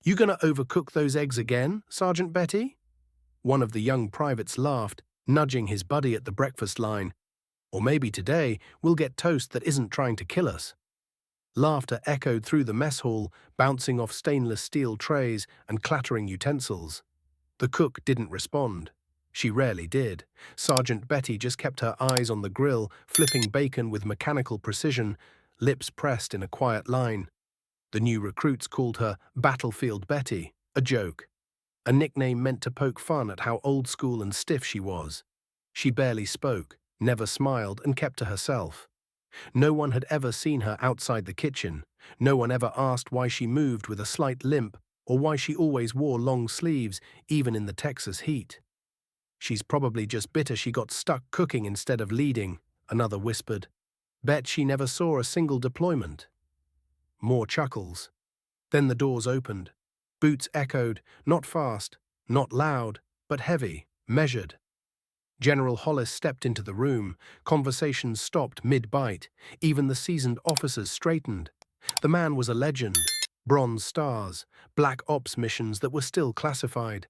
"You gonna overcook those eggs again, Sergeant Betty?" One of the young privates laughed, nudging his buddy at the breakfast line. "Or maybe today we'll get toast that isn't trying to kill us." Laughter echoed through the mess hall, bouncing off stainless steel trays and clattering utensils. The cook didn't respond. She rarely did. Sergeant Betty just kept her eyes on the grill, flipping bacon with mechanical precision, lips pressed in a quiet line. The new recruits called her Battlefield Betty, a joke. A nickname meant to poke fun at how old school and stiff she was. She barely spoke, never smiled, and kept to herself. No one had ever seen her outside the kitchen. No one ever asked why she moved with a slight limp or why she always wore long sleeves, even in the Texas heat. "She's probably just bitter she got stuck cooking instead of leading," another whispered. "Bet she never saw a single deployment." More chuckles. Then the doors opened. Boots echoed, not fast, not loud, but heavy, measured. General Hollis stepped into the room. Conversations stopped mid-bite. Even the seasoned officers straightened. The man was a legend. Bronze stars, black ops missions that were still classified.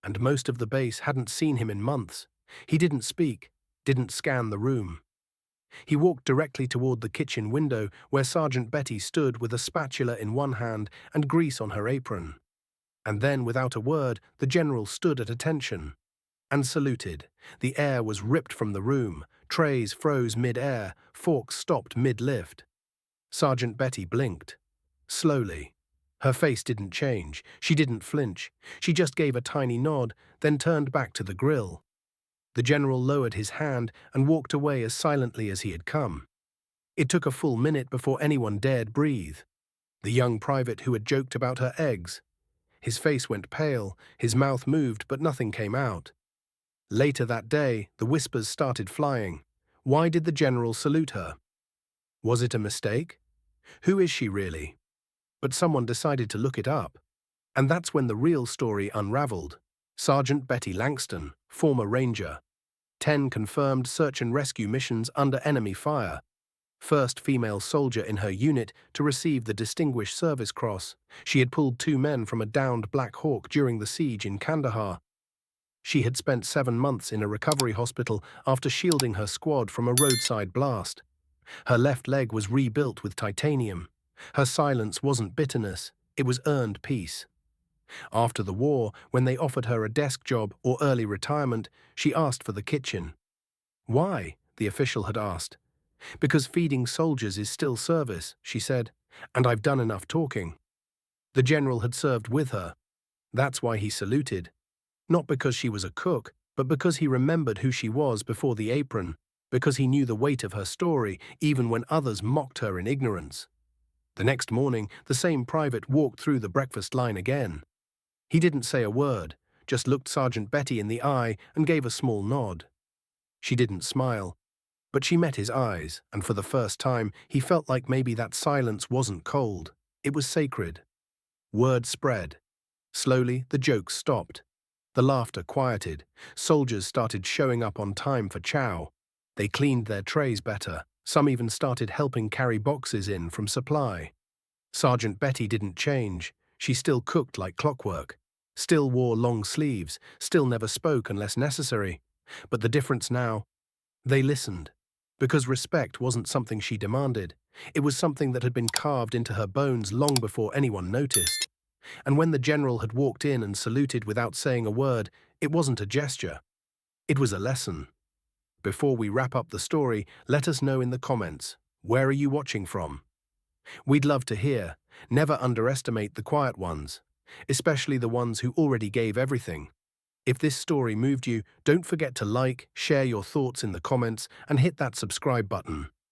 And most of the base hadn't seen him in months. He didn't speak, didn't scan the room. He walked directly toward the kitchen window where Sergeant Betty stood with a spatula in one hand and grease on her apron. And then, without a word, the general stood at attention and saluted. The air was ripped from the room. Trays froze mid-air. Forks stopped mid-lift. Sergeant Betty blinked. Slowly. Her face didn't change. She didn't flinch. She just gave a tiny nod, then turned back to the grill. The general lowered his hand and walked away as silently as he had come. It took a full minute before anyone dared breathe. The young private who had joked about her eggs. His face went pale, his mouth moved, but nothing came out. Later that day, the whispers started flying. Why did the general salute her? Was it a mistake? Who is she really? But someone decided to look it up. And that's when the real story unraveled. Sergeant Betty Langston, former Ranger. 10 confirmed search and rescue missions under enemy fire. First female soldier in her unit to receive the Distinguished Service Cross. She had pulled 2 men from a downed Black Hawk during the siege in Kandahar. She had spent 7 months in a recovery hospital after shielding her squad from a roadside blast. Her left leg was rebuilt with titanium. Her silence wasn't bitterness, it was earned peace. After the war, when they offered her a desk job or early retirement, she asked for the kitchen. "Why?" the official had asked. "Because feeding soldiers is still service," she said, "and I've done enough talking." The general had served with her. That's why he saluted. Not because she was a cook, but because he remembered who she was before the apron, because he knew the weight of her story, even when others mocked her in ignorance. The next morning, the same private walked through the breakfast line again. He didn't say a word, just looked Sergeant Betty in the eye and gave a small nod. She didn't smile, but she met his eyes, and for the first time, he felt like maybe that silence wasn't cold. It was sacred. Word spread. Slowly, the jokes stopped. The laughter quieted. Soldiers started showing up on time for chow. They cleaned their trays better. Some even started helping carry boxes in from supply. Sergeant Betty didn't change. She still cooked like clockwork. Still wore long sleeves. Still never spoke unless necessary. But the difference now? They listened. Because respect wasn't something she demanded. It was something that had been carved into her bones long before anyone noticed. And when the general had walked in and saluted without saying a word, it wasn't a gesture. It was a lesson. Before we wrap up the story, let us know in the comments, where are you watching from? We'd love to hear. Never underestimate the quiet ones, especially the ones who already gave everything. If this story moved you, don't forget to like, share your thoughts in the comments, and hit that subscribe button.